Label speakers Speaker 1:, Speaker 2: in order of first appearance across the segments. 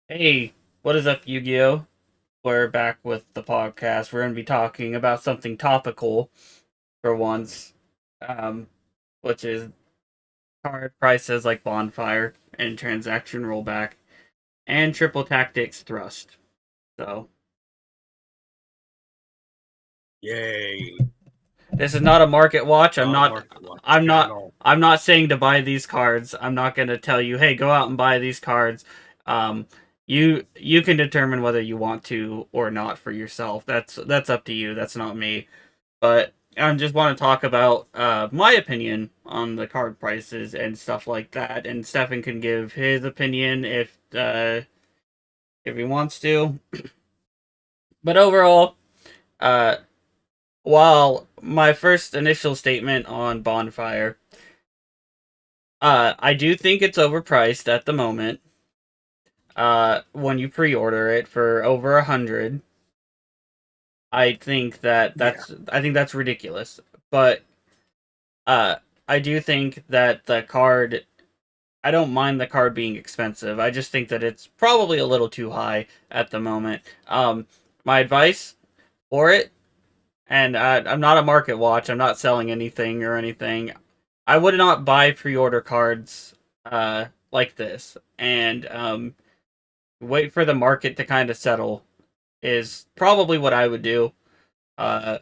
Speaker 1: Hey, what is up, Yu-Gi-Oh? We're back with the podcast. We're going to be talking about something topical for once, um, which is card prices like Bonfire and Transaction Rollback and Triple Tactics Thrust. So,
Speaker 2: Yay.
Speaker 1: this is not a market watch. I'm
Speaker 2: Not a
Speaker 1: not
Speaker 2: market watch
Speaker 1: I'm
Speaker 2: at
Speaker 1: not
Speaker 2: all.
Speaker 1: I'm not saying to buy these cards. I'm not going to tell you, "Hey, go out and buy these cards." Um you can determine whether you want to or not for yourself. That's up to you. That's not me. But I just want to talk about my opinion on the card prices and stuff like that. And Stefan can give his opinion if he wants to. But overall, uh, while my first initial statement on Bonfire, I do think it's overpriced at the moment. When you pre-order it for over 100,
Speaker 2: Yeah.
Speaker 1: I think that's ridiculous. But uh, I do think that the card I don't mind the card being expensive. I just think that it's probably a little too high at the moment. My advice for it, and I'm not a market watch. I'm not selling anything or anything. I would not buy pre-order cards like this, and wait for the market to kind of settle. Is probably what I would do, uh,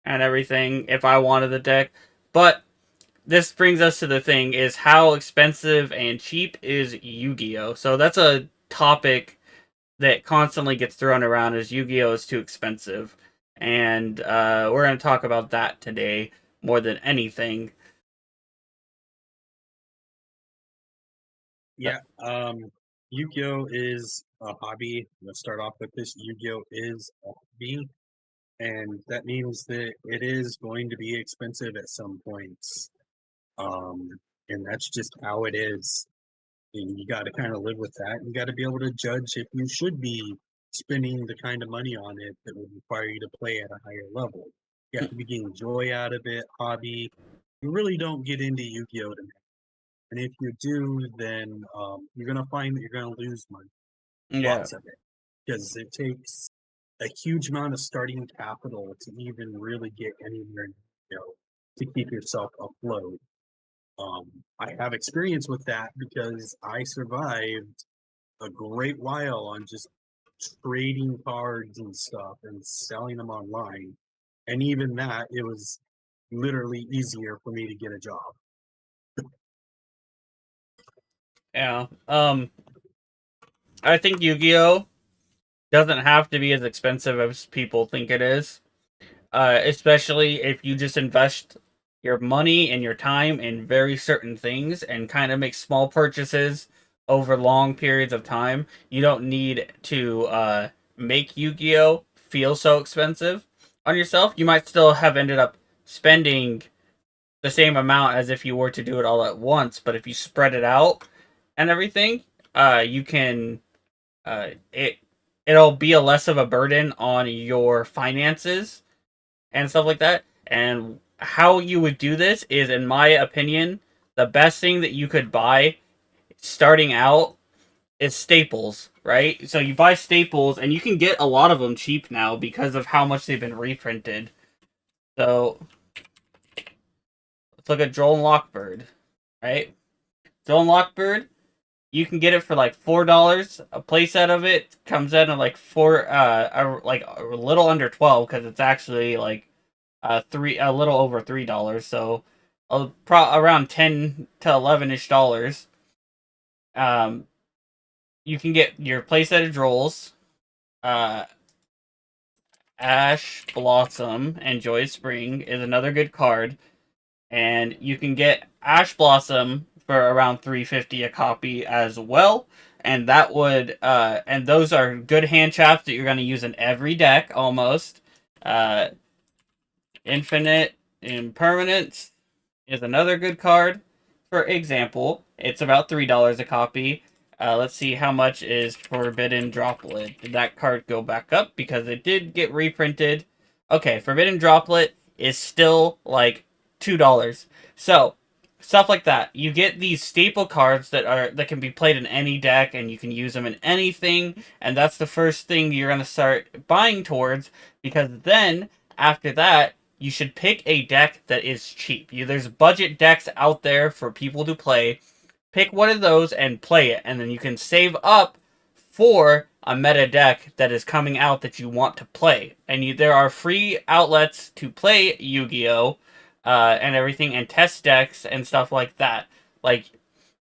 Speaker 1: and everything if I wanted the deck. But this brings us to the thing is how expensive and cheap is Yu-Gi-Oh? So that's a topic that constantly gets thrown around is Yu-Gi-Oh is too expensive. And we're going to talk about that today more than anything. Uh,
Speaker 2: Yeah. Yu-Gi-Oh is a hobby. Let's start off with this. Yu-Gi-Oh is a hobby, and that means that it is going to be expensive at some points. Um, and that's just how it is. And you got to kind of live with that. You got to be able to judge if you should be spending the kind of money on it that would require you to play at a higher level. You have to be getting joy out of it, hobby. You really don't get into Yu-Gi-Oh! And if you do, then you're going to find that you're going to lose money,
Speaker 1: yeah.
Speaker 2: lots of it, because it takes a huge amount of starting capital to even really get anywhere, to keep yourself afloat. I have experience with that because I survived a great while on just trading cards and stuff and selling them online. And even that, it was literally easier for me to get a job.
Speaker 1: Yeah. I think Yu-Gi-Oh doesn't have to be as expensive as people think it is. Especially if you just invest your money and your time in very certain things and kind of make small purchases over long periods of time. You don't need to make Yu-Gi-Oh feel so expensive on yourself. You might still have ended up spending the same amount as if you were to do it all at once, but if you spread it out and everything, you can it it'll be a less of a burden on your finances and stuff like that. And how you would do this is, in my opinion, the best thing that you could buy starting out is staples, right? So you buy staples, and you can get a lot of them cheap now because of how much they've been reprinted. So let's look at Joel and Lockbird, right? Joel and Lockbird, you can get it for like $4. A playset of it comes in at like like a little under 12 because it's actually like a little over $3, so around 10 to 11 ish dollars. Um, you can get your playset of Drolls, uh, Ash Blossom, and Joy Spring is another good card, and you can get Ash Blossom for around 350 a copy as well. And and those are good hand traps that you're going to use in every deck almost. Uh, Infinite Impermanence is another good card. For example, it's about $3 a copy. Let's see how much is Forbidden Droplet. Did that card go back up? Because it did get reprinted. Okay, Forbidden Droplet is still like $2. So, stuff like that. You get these staple cards that can be played in any deck, and you can use them in anything. And that's the first thing you're gonna start buying towards, because then after that, you should pick a deck that is cheap. There's budget decks out there for people to play. Pick one of those and play it, and then you can save up for a meta deck that is coming out that you want to play. And there are free outlets to play Yu-Gi-Oh! And everything, and test decks and stuff like that. Like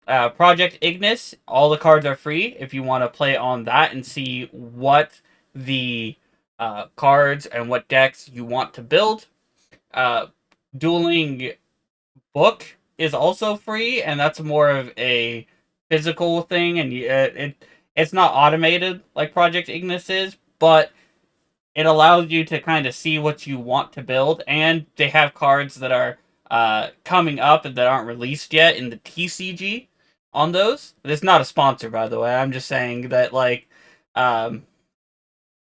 Speaker 1: Project Ignis, all the cards are free if you want to play on that and see what the cards and what decks you want to build. Uh, Dueling Book is also free, and that's more of a physical thing, and it's not automated like Project Ignis is, but it allows you to kind of see what you want to build, and they have cards that are coming up that aren't released yet in the TCG on those. It's not a sponsor, by the way. I'm just saying that um,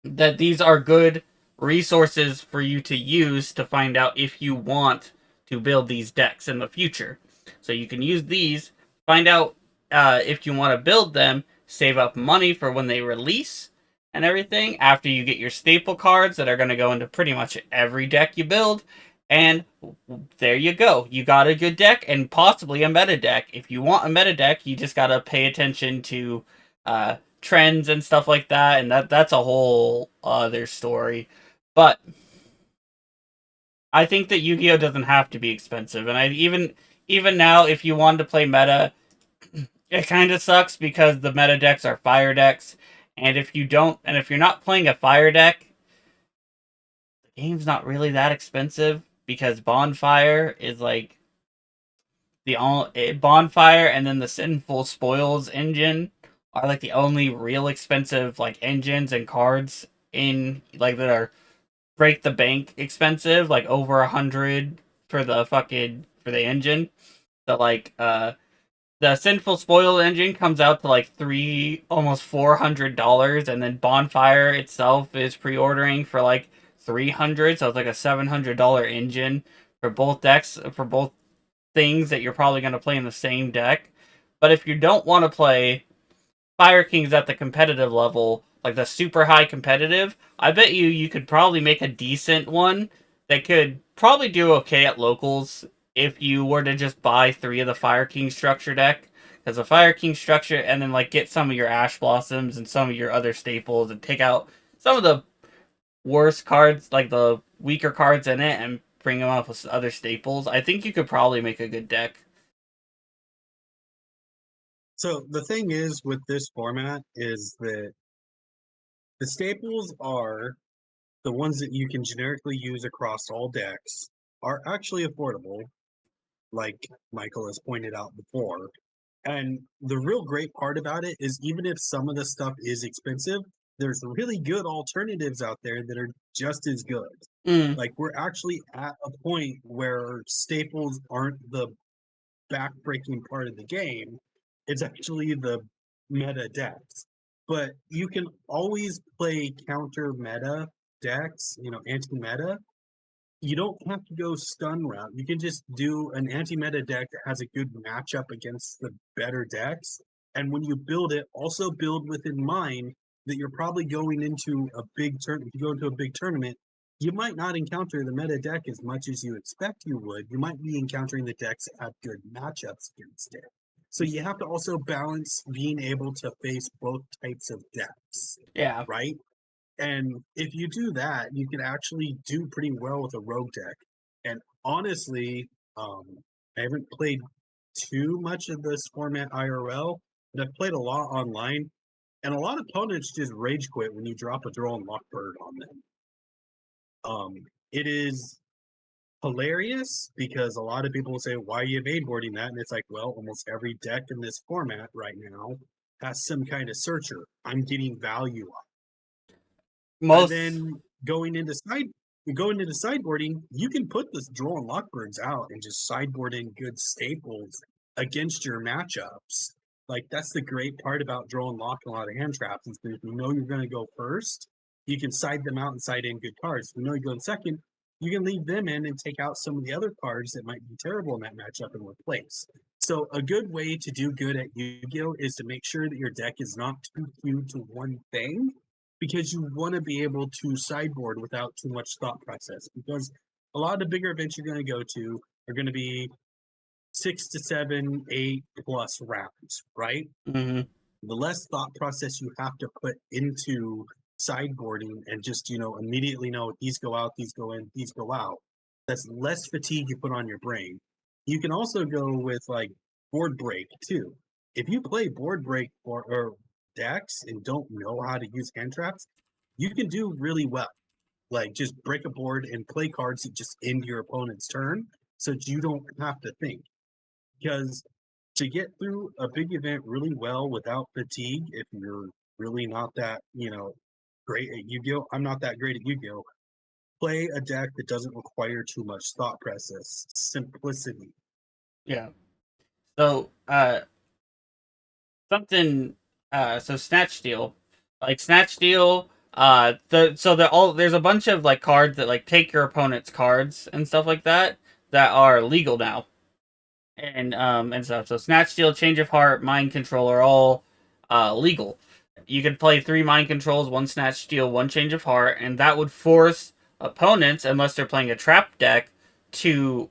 Speaker 1: that these are good resources for you to use to find out if you want to build these decks in the future. So you can use these, find out if you want to build them, save up money for when they release and everything after you get your staple cards that are going to go into pretty much every deck you build. And there you go. You got a good deck and possibly a meta deck. If you want a meta deck, you just got to pay attention to trends and stuff like that, and that's a whole other story. But I think that Yu-Gi-Oh doesn't have to be expensive, and I even now, if you wanted to play meta, it kind of sucks because the meta decks are fire decks, and if you're not playing a fire deck, the game's not really that expensive because Bonfire is like the only Bonfire, and then the Sinful Spoils engine are like the only real expensive like engines and cards in like that are break the bank expensive, like over 100 for the engine. The Sinful Spoil engine comes out to like almost $400, and then Bonfire itself is pre-ordering for like 300, so it's like a $700 engine for both decks, for both things that you're probably going to play in the same deck. But if you don't want to play Fire Kings at the competitive level, like the super high competitive, I bet you could probably make a decent one that could probably do okay at locals if you were to just buy 3 of the Fire King structure deck. Because the Fire King structure, and then like get some of your Ash Blossoms and some of your other staples, and take out some of the worst cards, like the weaker cards in it, and bring them up with other staples. I think you could probably make a good deck.
Speaker 2: So the thing is with this format is that the staples are the ones that you can generically use across all decks are actually affordable, like Michael has pointed out before. And the real great part about it is even if some of the stuff is expensive, there's really good alternatives out there that are just as good.
Speaker 1: Mm,
Speaker 2: Like we're actually at a point where staples aren't the backbreaking part of the game. It's actually the meta decks. But you can always play counter meta decks, anti meta. You don't have to go stun route. You can just do an anti meta deck that has a good matchup against the better decks. And when you build it, also build with in mind that you're probably going into a big turn. If you go into a big tournament, you might not encounter the meta deck as much as you expect you would. You might be encountering the decks that have good matchups against it. So you have to also balance being able to face both types of decks,
Speaker 1: yeah.
Speaker 2: right? And if you do that, you can actually do pretty well with a rogue deck. And honestly, I haven't played too much of this format IRL, but I've played a lot online. And a lot of opponents just rage quit when you drop a draw and lockbird on them. It is hilarious because a lot of people will say, why are you evade boarding that? And it's like, well, almost every deck in this format right now has some kind of searcher. I'm getting value. And
Speaker 1: Most
Speaker 2: then going into sideboarding, you can put this draw and lockbirds out and just sideboard in good staples against your matchups. Like that's the great part about draw and lock and a lot of hand traps is that if you know you're going to go first, you can side them out and side in good cards. If you know you go in second, you can leave them in and take out some of the other cards that might be terrible in that matchup and replace. So a good way to do good at Yu-Gi-Oh is to make sure that your deck is not too skewed to one thing, because you want to be able to sideboard without too much thought process. Because a lot of the bigger events you're going to go to are going to be 6 to 7, 8+ rounds, right?
Speaker 1: Mm-hmm.
Speaker 2: The less thought process you have to put into sideboarding and just, immediately know these go out, these go in, these go out. That's less fatigue you put on your brain. You can also go with like board break too. If you play board break or decks and don't know how to use hand traps, you can do really well. Like just break a board and play cards that just end your opponent's turn so that you don't have to think. Because to get through a big event really well without fatigue, if you're really not that, great at Yu-Gi-Oh! I'm not that great at Yu-Gi-Oh! Play a deck that doesn't require too much thought process. Simplicity.
Speaker 1: Yeah. So, something so Snatch Steal. Like Snatch Steal, there's a bunch of like cards that like take your opponent's cards and stuff like that that are legal now. And stuff. So Snatch Steal, Change of Heart, Mind Control are all legal. You could play 3 Mind Controls, 1 Snatch Steal, 1 Change of Heart, and that would force opponents, unless they're playing a trap deck, to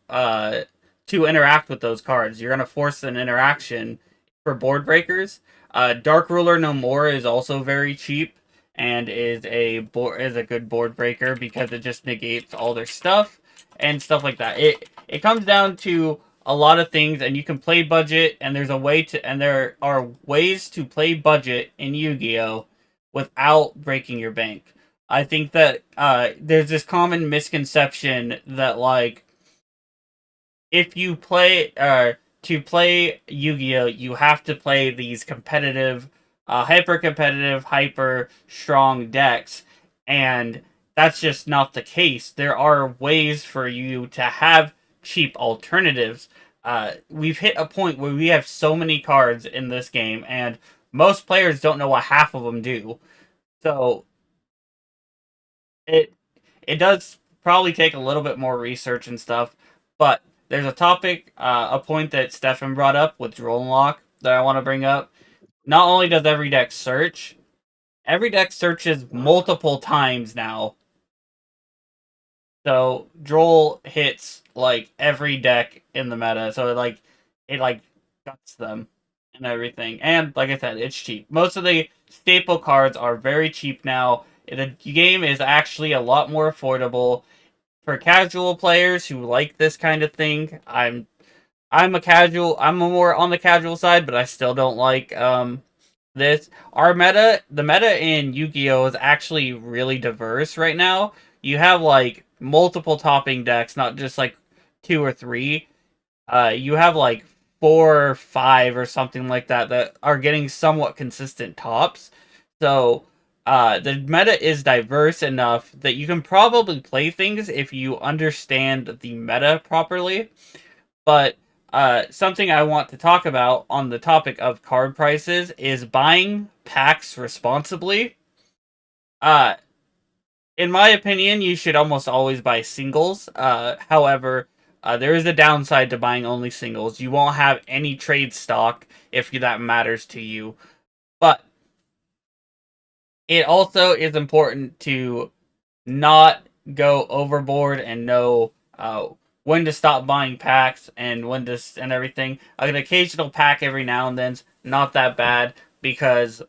Speaker 1: interact with those cards. You're gonna force an interaction for board breakers. Dark Ruler No More is also very cheap and is a good board breaker because it just negates all their stuff and stuff like that. It comes down to a lot of things, and you can play budget, and there are ways to play budget in Yu-Gi-Oh without breaking your bank. I think that there's this common misconception that like if you play to play Yu-Gi-Oh, you have to play these competitive, hyper competitive, hyper strong decks, and that's just not the case. There are ways for you to have cheap alternatives. We've hit a point where we have so many cards in this game, and most players don't know what half of them do. So it it does probably take a little bit more research and stuff, but there's a point that Stefan brought up with Droll and Lock that I want to bring up. Not only does every deck searches multiple times now. So Droll hits like every deck in the meta, so it guts them and everything. And like I said, it's cheap. Most of the staple cards are very cheap now. The game is actually a lot more affordable for casual players who like this kind of thing. I'm more on the casual side, but I still don't like this. The meta in Yu-Gi-Oh is actually really diverse right now. You have like multiple topping decks, not just like 2 or 3. You have like 4 or 5 or something like that that are getting somewhat consistent tops. So the meta is diverse enough that you can probably play things if you understand the meta properly. But something I want to talk about on the topic of card prices is buying packs responsibly. Uh, in my opinion, you should almost always buy singles. However, there is a downside to buying only singles. You won't have any trade stock if that matters to you. But it also is important to not go overboard and know when to stop buying packs and and everything. An occasional pack every now and then's not that bad because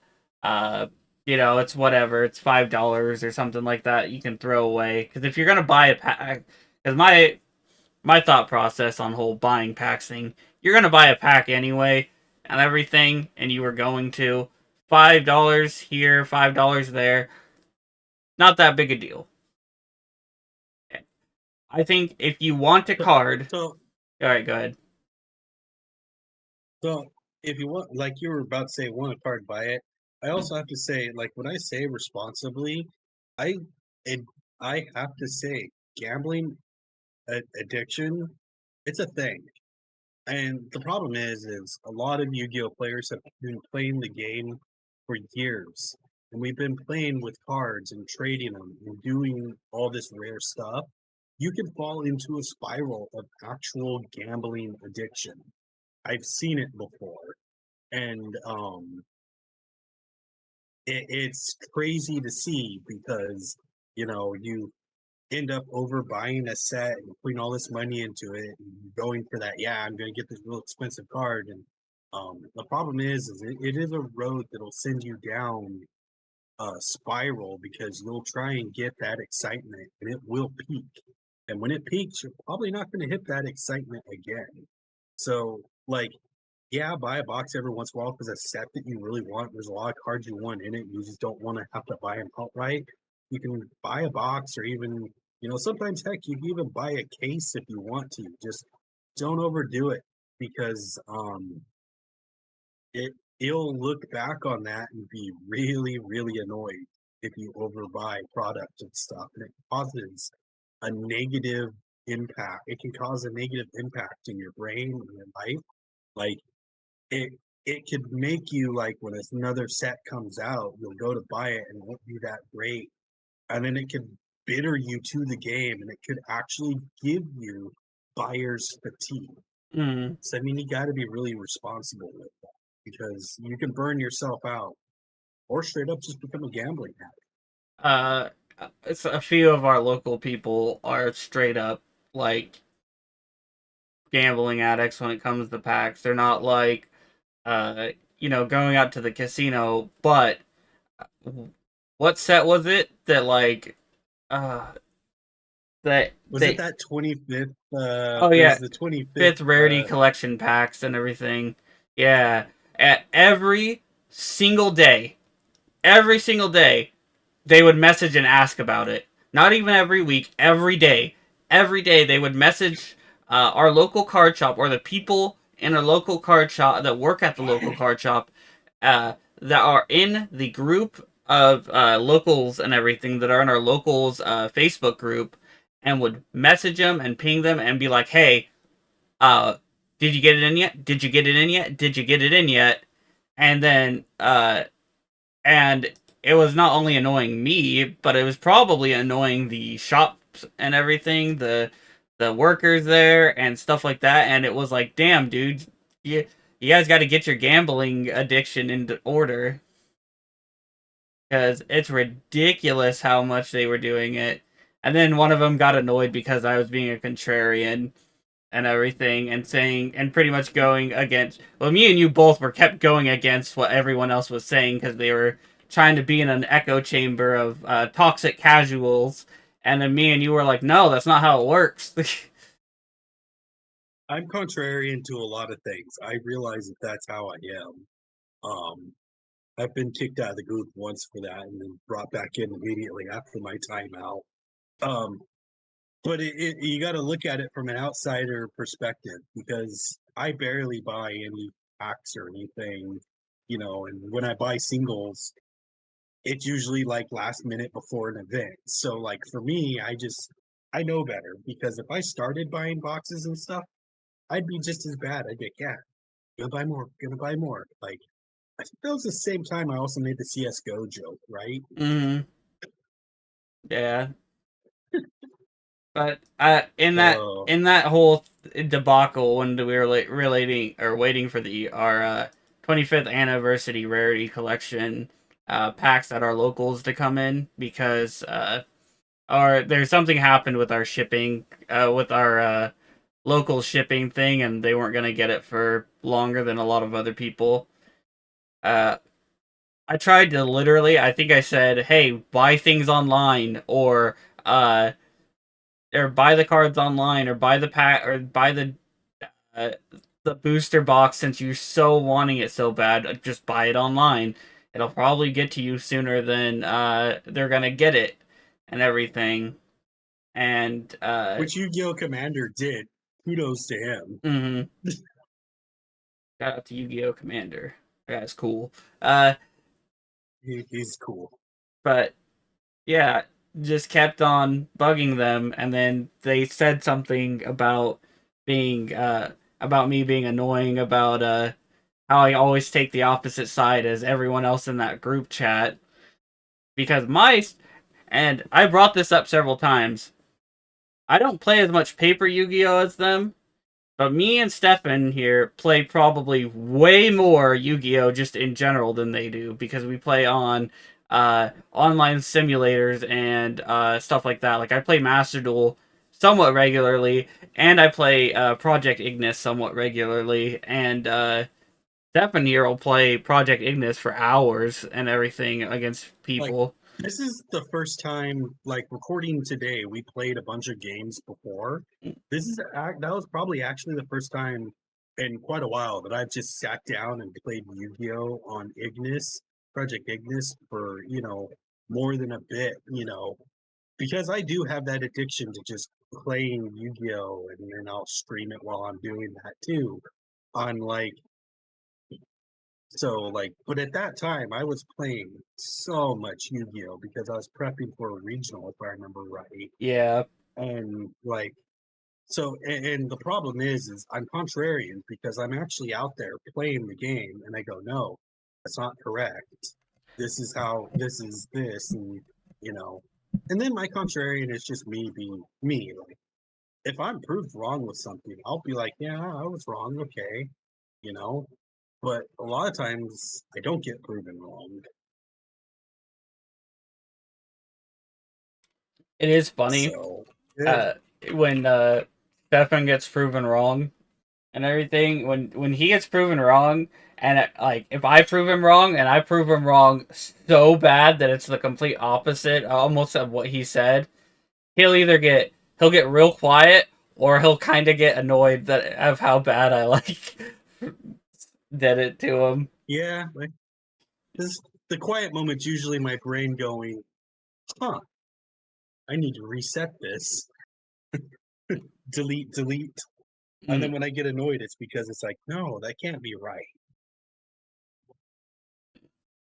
Speaker 1: uh, it's whatever. It's $5 or something like that you can throw away. Because if you're gonna buy a pack, because my thought process on whole buying packs thing, you're gonna buy a pack anyway and everything, and you were going to $5 here, $5 there. Not that big a deal. I think if you want a
Speaker 2: So,
Speaker 1: card,
Speaker 2: so,
Speaker 1: all right, go ahead.
Speaker 2: so if you want, like you were about to say, want a card, buy it. I also have to say, like when I say responsibly, I it, I have to say, gambling addiction, it's a thing. And the problem is a lot of Yu-Gi-Oh players have been playing the game for years, and we've been playing with cards and trading them and doing all this rare stuff. you can fall into a spiral of actual gambling addiction. I've seen it before, and it's crazy to see because you end up overbuying a set and putting all this money into it and going for that. Yeah, I'm going to get this real expensive card, and the problem is it is a road that'll send you down a spiral because you'll try and get that excitement and it will peak. And when it peaks, you're probably not going to hit that excitement again. So, like, yeah, buy a box every once in a while because a set that you really want. There's a lot of cards you want in it. You just don't want to have to buy them outright. You can buy a box, or even, sometimes heck, you can even buy a case if you want to. Just don't overdo it because you'll look back on that and be really, really annoyed if you overbuy product and stuff, and it causes a negative impact. It can cause a negative impact in your brain and your life. Like it it could make you like when another set comes out, you'll go to buy it and it won't be that great. And then it could bitter you to the game and it could actually give you buyer's fatigue.
Speaker 1: Mm.
Speaker 2: So I mean you gotta be really responsible with that because you can burn yourself out or straight up just become a gambling
Speaker 1: Uh, it's a few of our local people are straight up like gambling addicts when it comes to packs. They're not like going out to the casino, but what set was it that uh that
Speaker 2: Was it
Speaker 1: they
Speaker 2: that 25th?
Speaker 1: oh
Speaker 2: It was
Speaker 1: yeah,
Speaker 2: the 25th.
Speaker 1: fifth rarity collection packs and everything. Yeah, at every single day, they would message and ask about it. Not even every week, every day. Every day they would message our local card shop or the people in our local card shop that work at the local card shop that are in the group of locals and everything that are in our locals Facebook group and would message them and ping them and be like, hey, uh, did you get it in yet? Did you get it in yet? Did you get it in yet? And then and it was not only annoying me, but it was probably annoying the shops and everything, the workers there and stuff like that. And it was like, damn, dude, you guys got to get your gambling addiction into order because it's ridiculous how much they were doing it. And then one of them got annoyed because I was being a contrarian and everything and saying and pretty much going against me and you both were kept going against what everyone else was saying because they were trying to be in an echo chamber of toxic casuals, and then me and you were like, no, that's not how it works.
Speaker 2: I'm contrarian to a lot of things. I realize that that's how I am. Um, I've been kicked out of the group once for that, and then brought back in immediately after my timeout. Um, but you got to look at it from an outsider perspective because I barely buy any packs or anything, and when I buy singles, it's usually like last minute before an event. So like for me, I know better because if I started buying boxes and stuff, I'd be just as bad. I'd be like, yeah, gonna buy more, gonna buy more. Like I think that was the same time I also made the CS:GO joke, right?
Speaker 1: Mm-hmm. Yeah, but in that
Speaker 2: So
Speaker 1: whole debacle when we were like relating or waiting for the our 25th anniversary rarity collection packs at our locals to come in because there's something happened with our shipping with our local shipping thing, and they weren't gonna get it for longer than a lot of other people. uh I tried to literally, I think I said, hey, buy things online, uh or buy the cards online, or buy the pack, or buy uh, the booster box since you're so wanting it so bad. Just buy it online. It'll probably get to you sooner than they're gonna get it and everything. And
Speaker 2: which Yu-Gi-Oh! Commander did. Kudos to him.
Speaker 1: mhm. Shout out to Yu-Gi-Oh! Commander. That guy's cool. Uh,
Speaker 2: He's cool.
Speaker 1: but yeah, just kept on bugging them, and then they said something being about me being annoying about how I always take the opposite side as everyone else in that group chat because my and I brought this up several times. I don't play as much paper Yu-Gi-Oh as them, but me and Stefan here play probably way more Yu-Gi-Oh just in general than they do because we play on online simulators and stuff like that. Like I play Master Duel somewhat regularly, and I play Project Ignis somewhat regularly, and Stefan here will play Project Ignis for hours and everything against
Speaker 2: Like,
Speaker 1: people.
Speaker 2: this is the first time, like, recording today, we played a bunch of games before. That was probably actually the first time in quite a while that I've just sat down and played Yu-Gi-Oh on Ignis, Project Ignis for, more than a bit, because I do have that addiction to just playing Yu-Gi-Oh and then I'll stream it while I'm doing that too. On like but at that time, I was playing so much Yu-Gi-Oh because I was prepping for a regional, if I remember right.
Speaker 1: Yeah.
Speaker 2: And and the problem is I'm contrarian because I'm actually out there playing the game, and I go, no, that's not correct. This is how this is this, and you know. And then my contrarian is just me being me. Like, if I'm proved wrong with something, I'll be like, yeah, I was wrong. Okay, you know. But a lot of times I don't get proven wrong.
Speaker 1: It is funny
Speaker 2: So yeah,
Speaker 1: uh, when Stefan gets proven wrong and everything. When he gets proven wrong, and like if I prove him wrong, and I prove him wrong so bad that it's the complete opposite, almost of what he said, he'll get real quiet, or he'll kind of get annoyed that of how bad I like did it to him.
Speaker 2: yeah. Like, this the quiet moment's usually my brain going, huh, I need to reset this. Delete, delete. And then
Speaker 1: Mm,
Speaker 2: when I get annoyed, it's because it's like, no, that can't be right.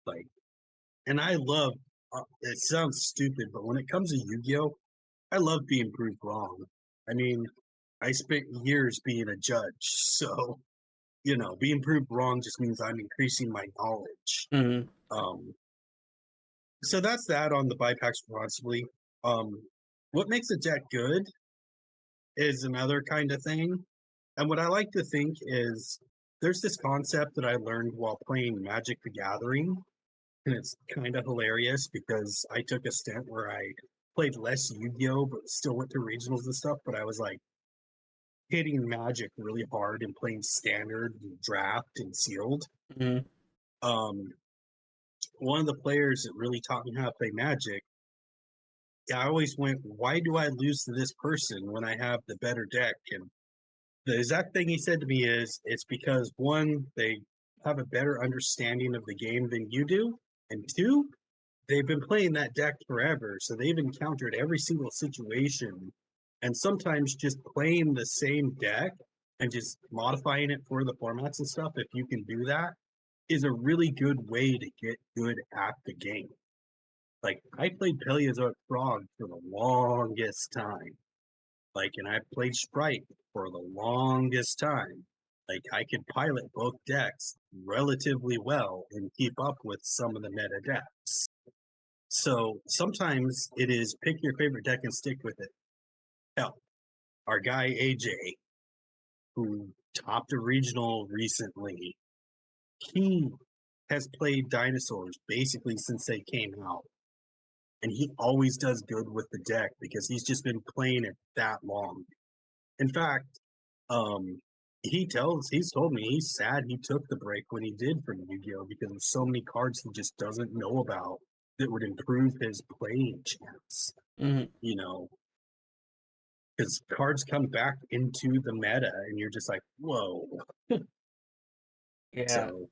Speaker 2: Like, and I love. It sounds stupid, but when it comes to Yu-Gi-Oh, I love being proved wrong. I mean, I spent years being a judge, so being proved wrong just means I'm increasing my knowledge.
Speaker 1: mm,
Speaker 2: Um, so that's that on the buy packs responsibly. Um, what makes a deck good is another kind of thing. And what I like to think is there's this concept that I learned while playing Magic the Gathering, and it's kind of hilarious because I took a stint where I played less Yu-Gi-Oh, but still went to regionals and stuff. But I was like hitting Magic really hard and playing Standard, and Draft, and Sealed.
Speaker 1: mm,
Speaker 2: Um, one of the players that really taught me how to play Magic, I always went, "Why do I lose to this person when I have the better deck?" And the exact thing he said to me is, it's because one, they have a better understanding of the game than you do, and two, they've been playing that deck forever, so they've encountered every single situation. And sometimes just playing the same deck and just modifying it for the formats and stuff, if you can do that, is a really good way to get good at the game. Like, I played Paleozoic Frog for the longest time. Like, and I played Sprite for the longest time. Like, I could pilot both decks relatively well and keep up with some of the meta decks. So sometimes it is pick your favorite deck and stick with it. Hell, our guy AJ, who topped a regional recently, he has played dinosaurs basically since they came out. And he always does good with the deck because he's just been playing it that long. In fact, um, he's told me he's sad he took the break when he did from Yu-Gi-Oh because there's so many cards he just doesn't know about that would improve his playing chance.
Speaker 1: mm.
Speaker 2: You know, because cards come back into the meta, and you're just like, whoa.
Speaker 1: Yeah.
Speaker 2: So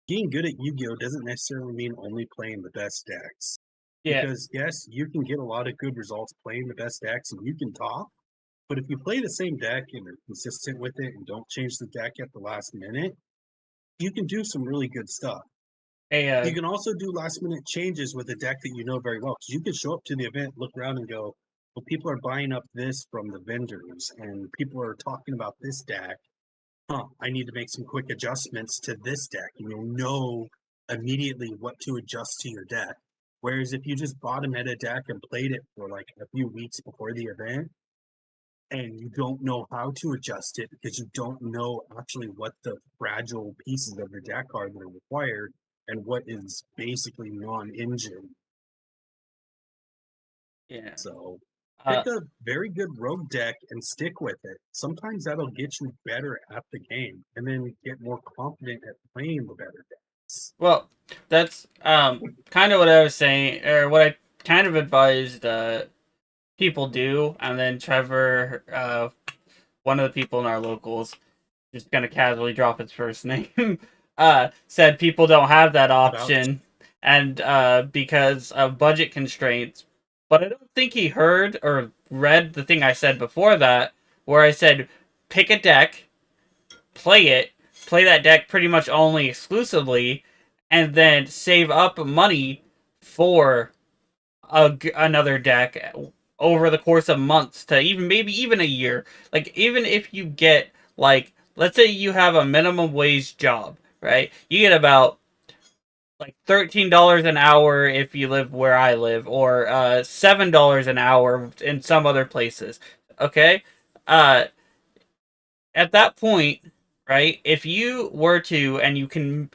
Speaker 2: being good at Yu-Gi-Oh doesn't necessarily mean only playing the best decks.
Speaker 1: Yeah.
Speaker 2: Because yes, you can get a lot of good results playing the best decks, and you can top. But if you play the same deck and are consistent with it and don't change the deck at the last minute, you can do some really good stuff.
Speaker 1: Hey,
Speaker 2: You can also do last minute changes with a deck that you know very well. Because you can show up to the event, look around, and go, well, people are buying up this from the vendors, and people are talking about this deck. Huh, I need to make some quick adjustments to this deck. And you'll know immediately what to adjust to your deck. Whereas if you just bought a meta deck and played it for like a few weeks before the event, and you don't know how to adjust it because you don't know actually what the fragile pieces of the deck are that are required and what is basically non-engine.
Speaker 1: Yeah.
Speaker 2: So
Speaker 1: Uh,
Speaker 2: pick a very good rogue deck and stick with it. Sometimes that'll get you better at the game and then get more confident at playing the better decks.
Speaker 1: well, that's kind of what I was saying, or what I kind of advised people do, and then Trevor, one of the people in our locals, just gonna casually drop his first name, said people don't have that
Speaker 2: About
Speaker 1: option, and because of budget constraints. But I don't think he heard or read the thing I said before that, where I said pick a deck, play it, play that deck pretty much only exclusively, and then save up money for another deck over the course of months to even maybe even a year. Like even if you get like let's say you have a minimum wage job, right? You get about like $13 an hour if you live where I live, or $7 an hour in some other places. Okay, uh, at that point, right? If you were to, and you can,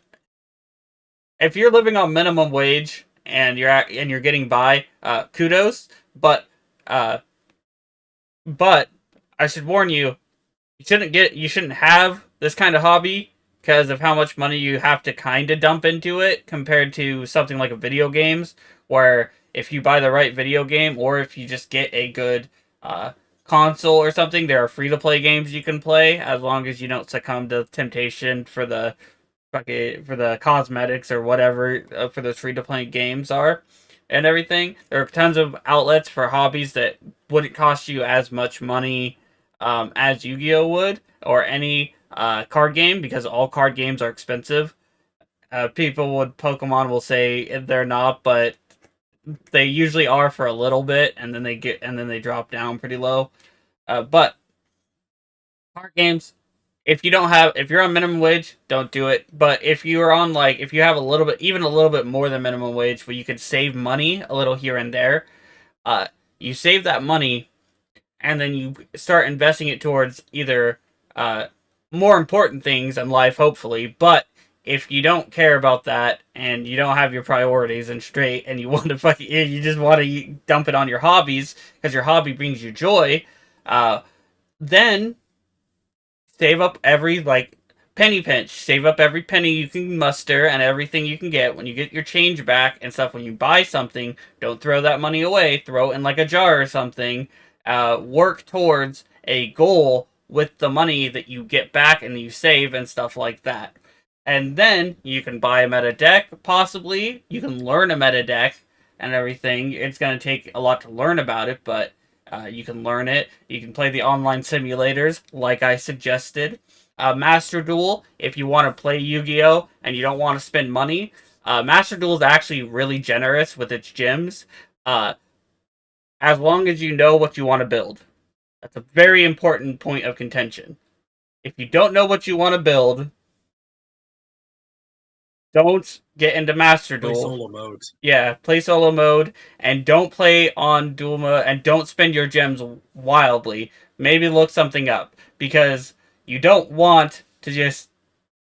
Speaker 1: if you're living on minimum wage and you're getting by, kudos. But uh, but I should warn you, you shouldn't have this kind of hobby because of how much money you have to kind of dump into it compared to something like a video games, where if you buy the right video game or if you just get a good uh, console or something, there are free to play games you can play as long as you don't succumb to temptation for the cosmetics or whatever for those free to play games are and everything. There are tons of outlets for hobbies that wouldn't cost you as much money as Yu-Gi-Oh would, or any card game, because all card games are expensive. People with Pokemon will say they're not, but they usually are for a little bit, and then they drop down pretty low. But card games, if you're on minimum wage, don't do it. But if you have a little bit, even a little bit more than minimum wage, where you could save money a little here and there, uh, you save that money and then you start investing it towards either uh, more important things in life, hopefully. But if you don't care about that and you don't have your priorities in straight, and you want to you just want to dump it on your hobbies because your hobby brings you joy, then save up every penny pinch. Save up every penny you can muster and everything you can get when you get your change back and stuff. When you buy something, don't throw that money away. Throw it in like a jar or something. Work towards a goal with the money that you get back and you save and stuff like that. And then you can buy a meta deck, possibly. You can learn a meta deck and everything. It's going to take a lot to learn about it, but you can learn it. You can play the online simulators, like I suggested. Master Duel, if you want to play Yu-Gi-Oh! And you don't want to spend money, Master Duel is actually really generous with its gyms, uh, as long as you know what you want to build. That's a very important point of contention. If you don't know what you want to build, don't get into Master
Speaker 2: play
Speaker 1: Duel.
Speaker 2: solo mode.
Speaker 1: Yeah, play solo mode, and don't play on dual mode, and don't spend your gems wildly. Maybe look something up, because you don't want to just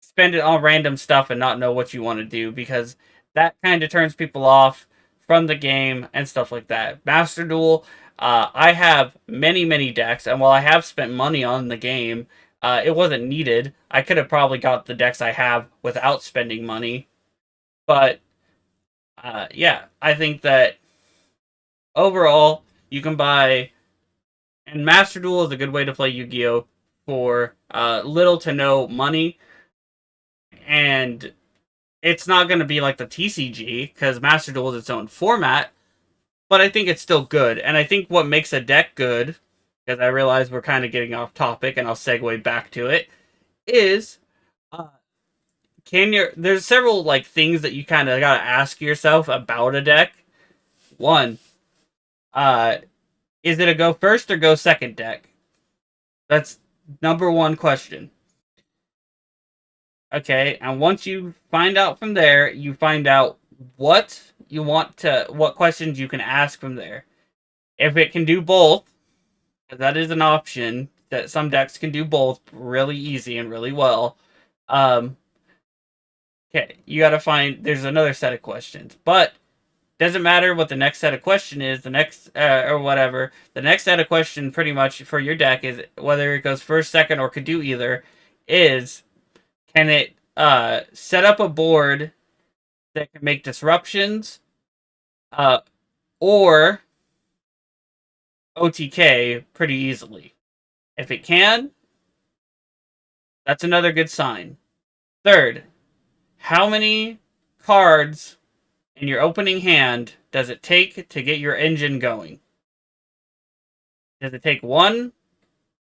Speaker 1: spend it on random stuff and not know what you want to do, because that kind of turns people off from the game and stuff like that. Master Duel, I have many decks, and while I have spent money on the game, it wasn't needed. I could have probably got the decks I have without spending money, but yeah, I think that overall you can buy, and Master Duel is a good way to play Yu-Gi-Oh for little to no money, and it's not going to be like the TCG because Master Duel is its own format, but I think it's still good. And I think what makes a deck good, because I realize we're kind of getting off topic, and I'll segue back to it, is uh, there's several like things that you kind of got to ask yourself about a deck. One, uh, is it a go first or go second deck? That's number one question. Okay, and once you find out from there, you find out what questions you can ask from there. If it can do both, That is an option that some decks can do both really easy and really well. Um, okay, you got to find. There's another set of questions, but doesn't matter what the next set of question is. The next or whatever the next set of question, pretty much for your deck is whether it goes first, second, or could do either. Is can it set up a board that can make disruptions, uh, or OTK pretty easily? If it can, that's another good sign. Third, how many cards in your opening hand does it take to get your engine going? Does it take one,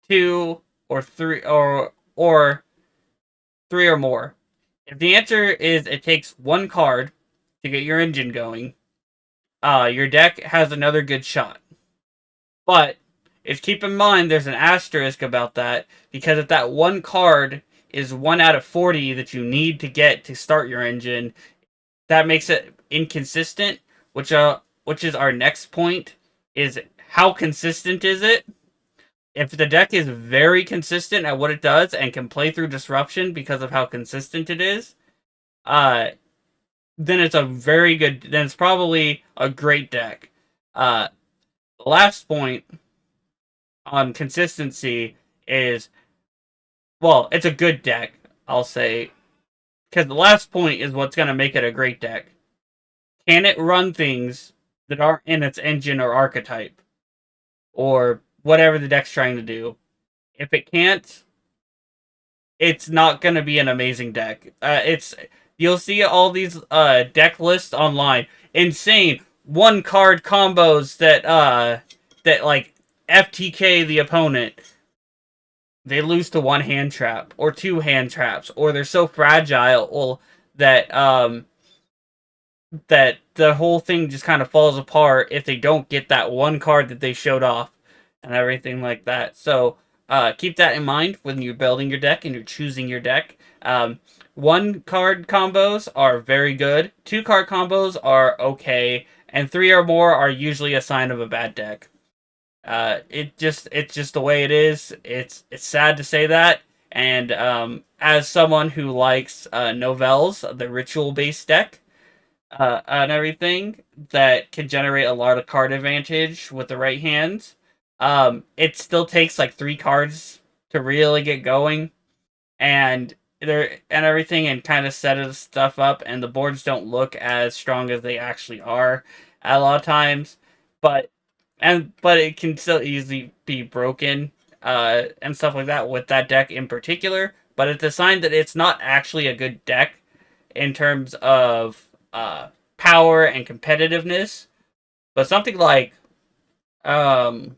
Speaker 1: two, or three, or three or more? If the answer is it takes one card to get your engine going, your deck has another good shot. But if keep in mind there's an asterisk about that, because if that one card is 1 out of 40 that you need to get to start your engine, that makes it inconsistent, which is our next point, is how consistent is it? If the deck is very consistent at what it does and can play through disruption because of how consistent it is, uh, then it's a very good. Then it's probably a great deck. The last point on consistency is, well, it's a good deck. I'll say, because the last point is what's going to make it a great deck. Can it run things that aren't in its engine or archetype, or whatever the deck's trying to do? If it can't, it's not going to be an amazing deck. You'll see all these deck lists online, insane one card combos that like FTK the opponent. They lose to one hand trap or two hand traps, or they're so fragile that that the whole thing just kind of falls apart if they don't get that one card that they showed off and everything like that. So keep that in mind when you're building your deck and you're choosing your deck. One card combos are very good. Two card combos are okay, and three or more are usually a sign of a bad deck. It's just the way it is. It's sad to say that. And as someone who likes novels, the ritual based deck, and everything that can generate a lot of card advantage with the right hands. It still takes like 3 cards to really get going, and everything, and kind of set stuff up, and the boards don't look as strong as they actually are a lot of times, but it can still easily be broken, and stuff like that with that deck in particular. But it's a sign that it's not actually a good deck in terms of power and competitiveness. But something like um,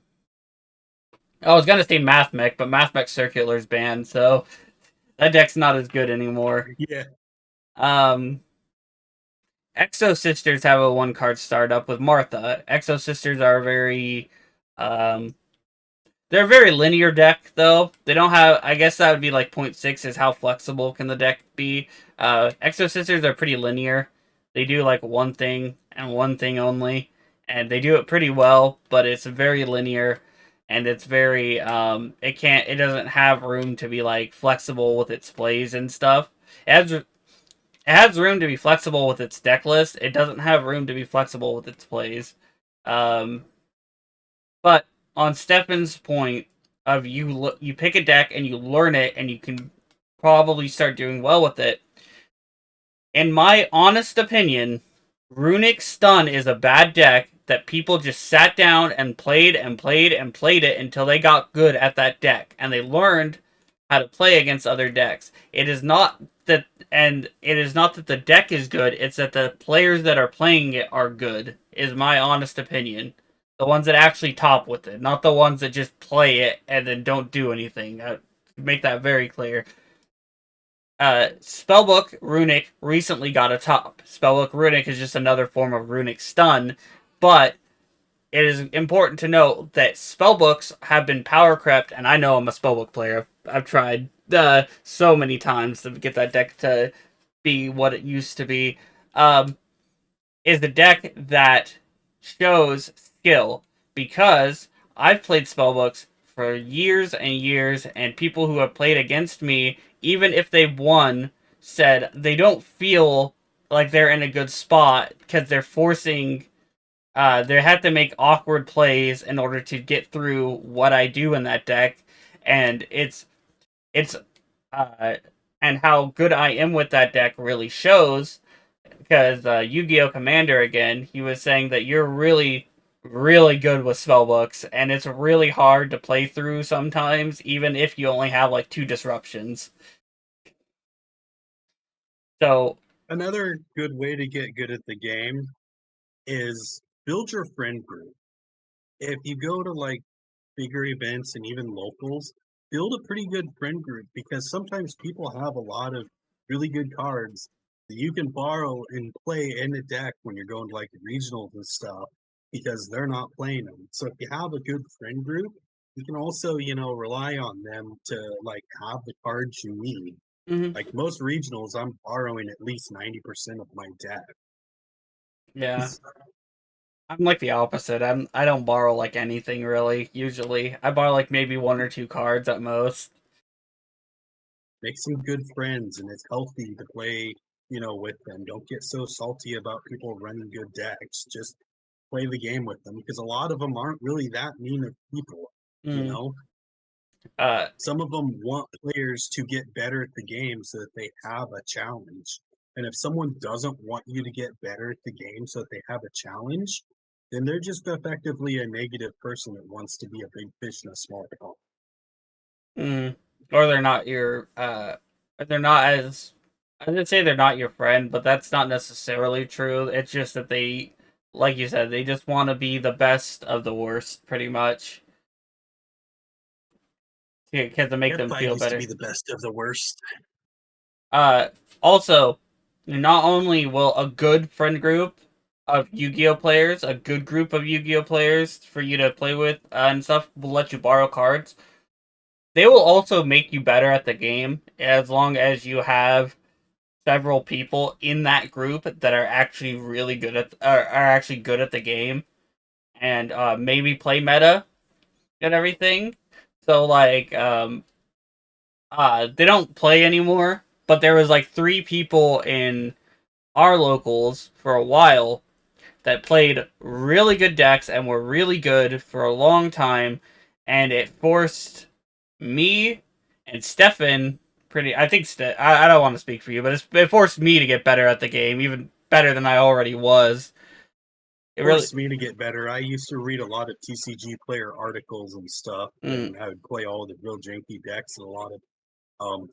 Speaker 1: I was gonna say Math Mech, but Math Mech Circular's banned, so that deck's not as good anymore.
Speaker 2: Yeah.
Speaker 1: Um, Exo Sisters have a 1 card startup with Martha. Exo Sisters are very um, they're a very linear deck, though. They don't have. I guess that would be like point 0.6 is how flexible can the deck be. Exo Sisters are pretty linear. They do like one thing and one thing only, and they do it pretty well. But it's very linear, and it's very It can't. It doesn't have room to be like flexible with its plays and stuff. It has room to be flexible with its deck list. It doesn't have room to be flexible with its plays. Um, but on Stefan's point of you pick a deck and you learn it and you can probably start doing well with it. In my honest opinion, Runic Stun is a bad deck that people just sat down and played and played and played it until they got good at that deck and they learned how to play against other decks. It is not that the deck is good, it's that the players that are playing it are good, is my honest opinion. The ones that actually top with it, not the ones that just play it and then don't do anything. I make that very clear. Spellbook Runic recently got a top. Spellbook Runic is just another form of Runic Stun, but it is important to note that spellbooks have been power crept, and I know I'm a spellbook player. I've tried so many times to get that deck to be what it used to be. Is the deck that shows skill, because I've played spellbooks for years and years, and people who have played against me, even if they've won, said they don't feel like they're in a good spot because they're forcing. They have to make awkward plays in order to get through what I do in that deck, and it's uh, and how good I am with that deck really shows because Yu-Gi-Oh! Commander again, he was saying that you're really, really good with spellbooks, and it's really hard to play through sometimes, even if you only have like 2 disruptions. So,
Speaker 2: Another good way to get good at the game is build your friend group. If you go to like bigger events and even locals, build a pretty good friend group because sometimes people have a lot of really good cards that you can borrow and play in the deck when you're going to like regionals and stuff because they're not playing them. So if you have a good friend group, you can also, rely on them to like have the cards you need.
Speaker 1: mhm,
Speaker 2: Like most regionals, I'm borrowing at least 90% of my deck.
Speaker 1: yeah. I'm like the opposite. I don't borrow like anything really. Usually, I borrow like maybe 1 or 2 cards at most.
Speaker 2: Make some good friends, and it's healthy to play, with them. Don't get so salty about people running good decks. Just play the game with them because a lot of them aren't really that mean of people, you
Speaker 1: Mm.
Speaker 2: know?
Speaker 1: Uh,
Speaker 2: Some of them want players to get better at the game so that they have a challenge. And if someone doesn't want you to get better at the game so that they have a challenge, then they're just effectively a negative person that wants to be a big fish in a small pond.
Speaker 1: mm. Or they're not your. They're not as. I would say they're not your friend, but that's not necessarily true. It's just that they, like you said, they just want to be the best of the worst, pretty much, because to make
Speaker 2: Yep,
Speaker 1: them
Speaker 2: I
Speaker 1: feel
Speaker 2: used to be
Speaker 1: better.
Speaker 2: the best of the worst.
Speaker 1: Uh, Also, not only will a good friend group of Yu-Gi-Oh players, a good group of Yu-Gi-Oh players for you to play with and stuff, will let you borrow cards. They will also make you better at the game as long as you have several people in that group that are actually really good at are actually good at the game and maybe play meta and everything. So like they don't play anymore, but there was like 3 people in our locals for a while that played really good decks and were really good for a long time, and it forced me and Stefan pretty. I think I don't want to speak for you, but it forced me to get better at the game, even better than I already was. It really.
Speaker 2: Forced me to get better. I used to read a lot of TCG player articles and stuff,
Speaker 1: Mm,
Speaker 2: and I would play all the real janky decks, and a lot of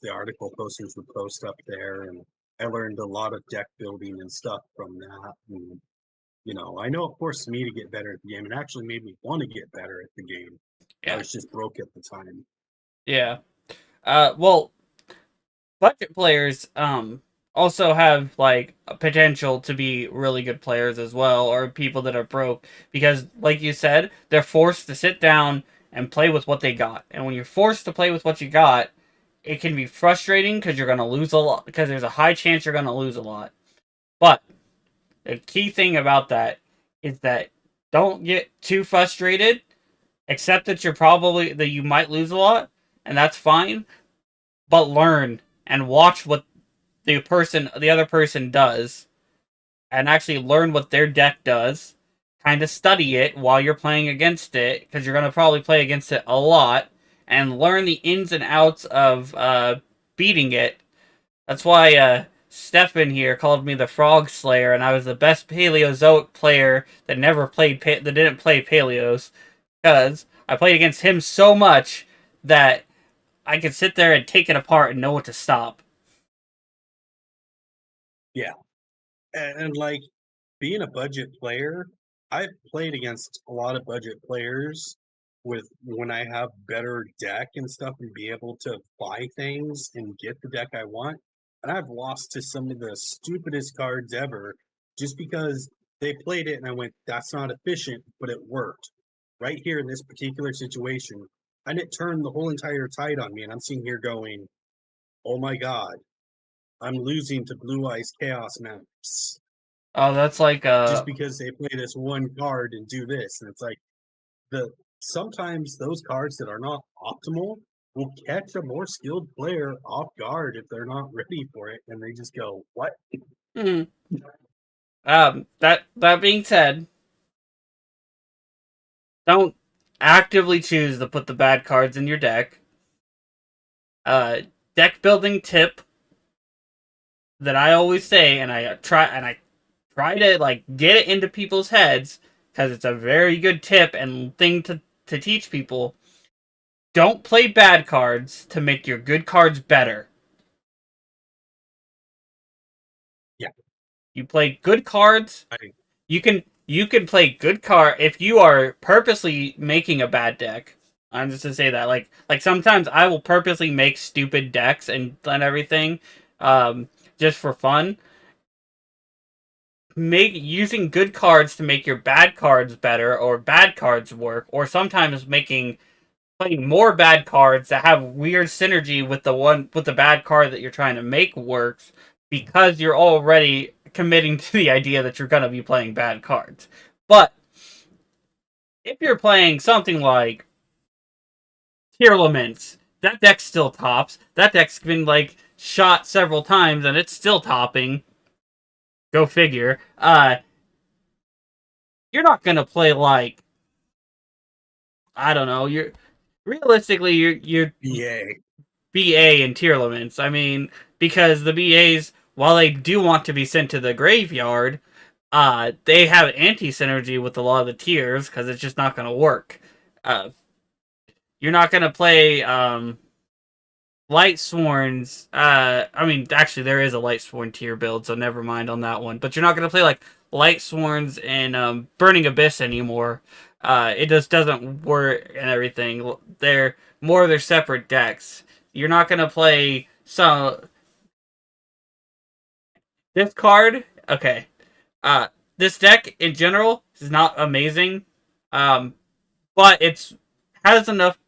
Speaker 2: the article posters would post up there, and I learned a lot of deck building and stuff from that. And I know it forced me to get better at the game, and actually made me want to get better at the game. I
Speaker 1: yeah,
Speaker 2: was just broke at the time.
Speaker 1: yeah. Well, budget players also have like a potential to be really good players as well, or people that are broke because like you said, they're forced to sit down and play with what they got. And when you're forced to play with what you got, it can be frustrating because you're going to lose a lot because there's a high chance you're going to lose a lot. But the key thing about that is that don't get too frustrated. Accept that you might lose a lot, and that's fine. But learn and watch what the other person does, and actually learn what their deck does. Kind of study it while you're playing against it, because you're gonna probably play against it a lot, and learn the ins and outs of beating it. That's why Stefan here called me the Frog Slayer, and I was the best Paleozoic player that never played that didn't play Paleos, because I played against him so much that I could sit there and take it apart and know what to stop.
Speaker 2: Yeah, and like being a budget player, I've played against a lot of budget players with when I have better deck and stuff and be able to buy things and get the deck I want. And I've lost to some of the stupidest cards ever just because they played it and I went, that's not efficient, but it worked. Right here in this particular situation. And it turned the whole entire tide on me. And I'm sitting here going, oh my God, I'm losing to Blue Eyes Chaos Maps
Speaker 1: Oh, that's like
Speaker 2: just because they play this one card and do this. And it's like the sometimes those cards that are not optimal will catch a more skilled player off guard if they're not ready for it, and they just go, "What?"
Speaker 1: Hmm. That being said, don't actively choose to put the bad cards in your deck. Uh, Deck building tip that I always say, and I try to like get it into people's heads because it's a very good tip and thing to teach people. Don't play bad cards to make your good cards better.
Speaker 2: Yeah,
Speaker 1: You play good cards.
Speaker 2: I,
Speaker 1: You can play good card if you are purposely making a bad deck. I'm just to say that like sometimes I will purposely make stupid decks and everything, um, just for fun. Make using good cards to make your bad cards better or bad cards work, or sometimes playing more bad cards that have weird synergy with the bad card that you're trying to make works because you're already committing to the idea that you're gonna be playing bad cards. But if you're playing something like Tearlaments, that deck still tops. That deck's been like shot several times and it's still topping. Go figure. You're not gonna play like, I don't know. You're realistically you're
Speaker 2: BA.
Speaker 1: BA and Tearlaments. I mean, because the BAs, while they do want to be sent to the graveyard, they have anti synergy with a lot of the tiers because it's just not gonna work. Uh, you're not gonna play Light Sworns. I mean, actually, there is a Light Sworn tier build, so never mind on that one. But you're not gonna play like Light Sworns and Burning Abyss anymore. It just doesn't work and everything. They're separate decks. You're not gonna play this card. Okay. This deck in general is not amazing. Um, but it's has enough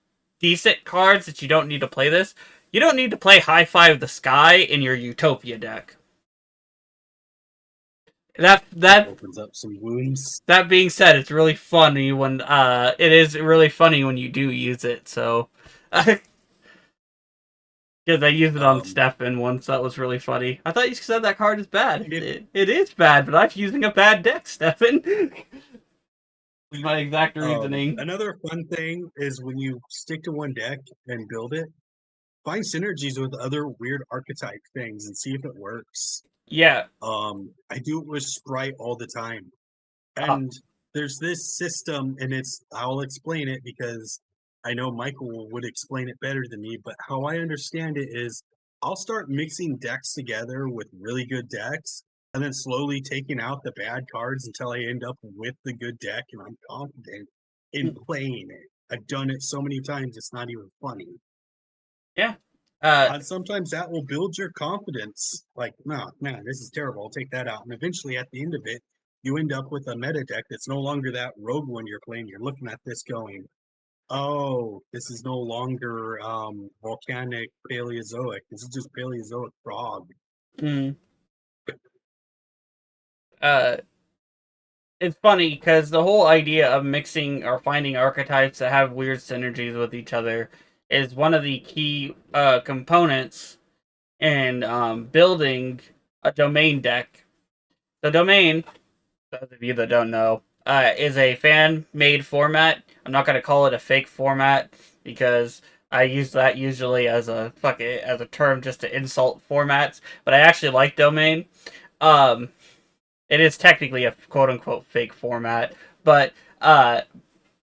Speaker 1: decent cards that you don't need to play this. You don't need to play High Five the Sky in your Utopia deck. That
Speaker 2: That
Speaker 1: that
Speaker 2: opens up some wounds.
Speaker 1: that being said, it's really funny when it is really funny when you do use it. So because I used it on
Speaker 2: Um,
Speaker 1: Stefan once, that was really funny. I thought you said that card is
Speaker 2: I
Speaker 1: bad.
Speaker 2: didn't.
Speaker 1: It is bad, but I'm using a bad deck, Stefan. Was my exact reasoning.
Speaker 2: Another fun thing is when you stick to one deck and build it, find synergies with other weird archetype things and see if it works.
Speaker 1: Yeah.
Speaker 2: I do it with Sprite all the time.
Speaker 1: Uh,
Speaker 2: And there's this system, and I'll explain it because I know Michael would explain it better than me, but how I understand it is I'll start mixing decks together with really good decks and then slowly taking out the bad cards until I end up with the good deck and I'm confident in playing it. I've done it so many times it's not even funny.
Speaker 1: yeah. Uh,
Speaker 2: And sometimes that will build your confidence. Like, no, man, this is terrible. I'll take that out. And eventually, at the end of it, you end up with a meta deck that's no longer that rogue one you're playing. You're looking at this going, oh, this is no longer volcanic Paleozoic. This is just Paleozoic frog.
Speaker 1: mm, uh, it's funny because the whole idea of mixing or finding archetypes that have weird synergies with each other is one of the key components in building a domain deck. The domain, those of you that don't know, is a fan-made format. I'm not gonna call it a fake format because I use that usually as a term just to insult formats. But I actually like domain. Um, it is technically a quote unquote fake format, but uh,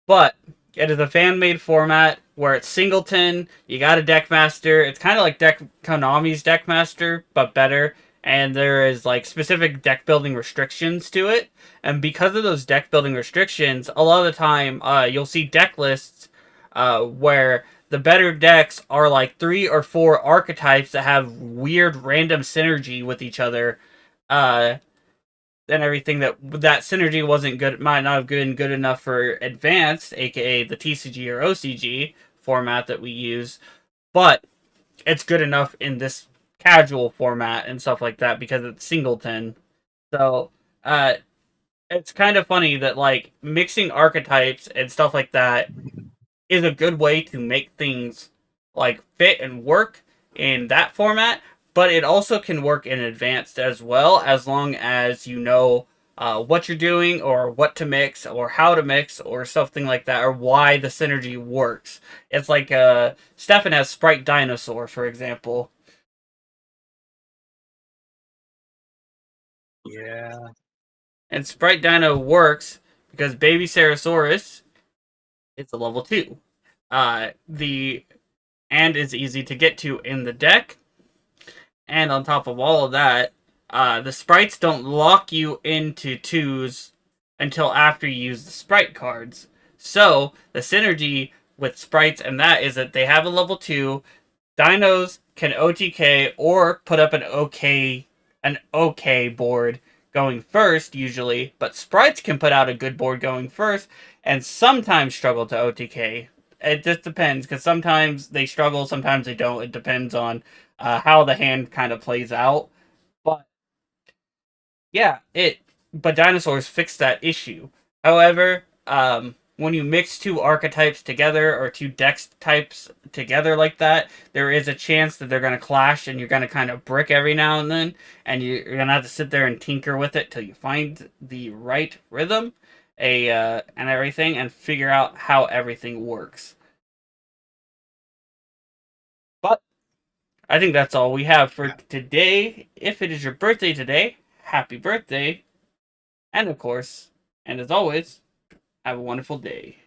Speaker 1: but it is a fan made format where it's singleton. You got a deck master. It's kind of like Konami's deck master, but better. And there is like specific deck building restrictions to it. And because of those deck building restrictions, a lot of the time you'll see deck lists where the better decks are like 3 or 4 archetypes that have weird random synergy with each other. Uh, and everything that synergy wasn't good, might not have been good enough for advanced, aka the TCG or OCG format that we use, but it's good enough in this casual format and stuff like that because it's singleton. So uh it's kind of funny that like mixing archetypes and stuff like that is a good way to make things like fit and work in that format, but it also can work in advanced as well, as long as you know what you're doing or what to mix or how to mix or something like that, or why the synergy works. It's like Stefan has Sprite Dinosaur, for example.
Speaker 2: Yeah.
Speaker 1: And Sprite Dino works because Baby Ceresaurus is a level 2. The and is easy to get to in the deck. And on top of all of that, the sprites don't lock you into 2s until after you use the sprite cards. So the synergy with sprites and that is that they have a level 2. Dinos can OTK or put up an OK board going first usually, but sprites can put out a good board going first and sometimes struggle to OTK. It just depends, because sometimes they struggle, sometimes they don't. It depends on how the hand kind of plays out. But yeah, but dinosaurs fix that issue. However, when you mix two archetypes together or two dex types together like that, there is a chance that they're going to clash and you're going to kind of brick every now and then, and you're going to have to sit there and tinker with it till you find the right rhythm, and everything, and figure out how everything works. But I think that's all we have for today. If it is your birthday today, happy birthday. And of course, and as always, have a wonderful day.